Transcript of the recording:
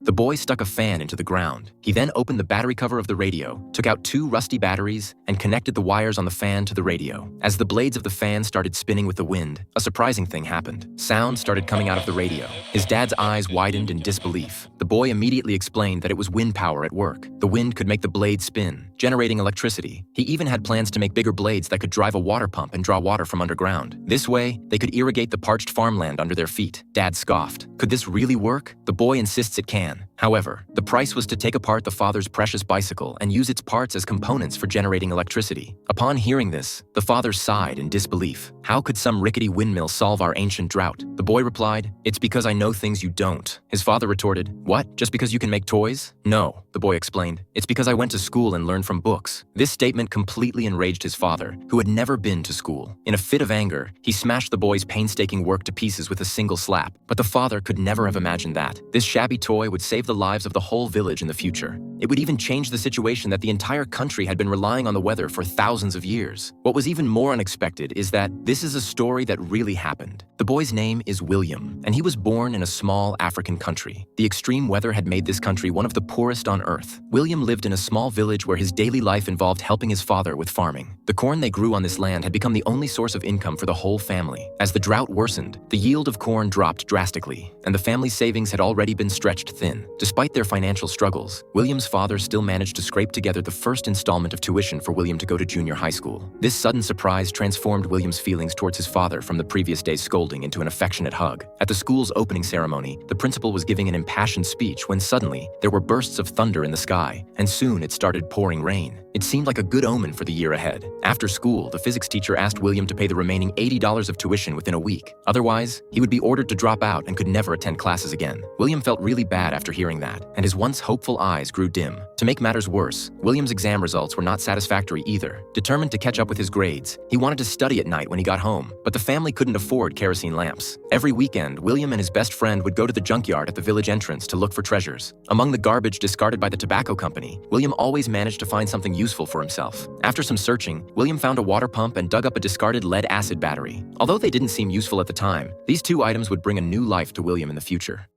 The boy stuck a fan into the ground. He then opened the battery cover of the radio, took out 2 rusty batteries, and connected the wires on the fan to the radio. As the blades of the fan started spinning with the wind, a surprising thing happened. Sound started coming out of the radio. His dad's eyes widened in disbelief. The boy immediately explained that it was wind power at work. The wind could make the blades spin, generating electricity. He even had plans to make bigger blades that could drive a water pump and draw water from underground. This way, they could irrigate the parched farmland under their feet. Dad scoffed. Could this really work? The boy insists it can. However, the price was to take apart the father's precious bicycle and use its parts as components for generating electricity. Upon hearing this, the father sighed in disbelief. How could some rickety windmill solve our ancient drought? The boy replied, "It's because I know things you don't." His father retorted, "What? Just because you can make toys?" "No," the boy explained. "It's because I went to school and learned from books." This statement completely enraged his father, who had never been to school. In a fit of anger, he smashed the boy's painstaking work to pieces with a single slap. But the father could never have imagined that. This shabby toy would save the lives of the whole village in the future. It would even change the situation that the entire country had been relying on the weather for thousands of years. What was even more unexpected is that this is a story that really happened. The boy's name is William, and he was born in a small African country. The extreme weather had made this country one of the poorest on earth. William lived in a small village where his daily life involved helping his father with farming. The corn they grew on this land had become the only source of income for the whole family. As the drought worsened, the yield of corn dropped drastically, and the family's savings had already been stretched thin. Despite their financial struggles, William's father still managed to scrape together the first installment of tuition for William to go to junior high school. This sudden surprise transformed William's feelings towards his father from the previous day's scolding into an affectionate hug. At the school's opening ceremony, the principal was giving an impassioned speech when suddenly there were bursts of thunder in the sky, and soon it started pouring rain. It seemed like a good omen for the year ahead. After school, the physics teacher asked William to pay the remaining $80 of tuition within a week. Otherwise, he would be ordered to drop out and could never attend classes again. William felt really bad after hearing that, and his once hopeful eyes grew dim. To make matters worse, William's exam results were not satisfactory either. Determined to catch up with his grades, he wanted to study at night when he got home, but the family couldn't afford kerosene lamps. Every weekend, William and his best friend would go to the junkyard at the village entrance to look for treasures. Among the garbage discarded by the tobacco company, William always managed to find something useful for himself. After some searching, William found a water pump and dug up a discarded lead-acid battery. Although they didn't seem useful at the time, these 2 items would bring a new life to William in the future.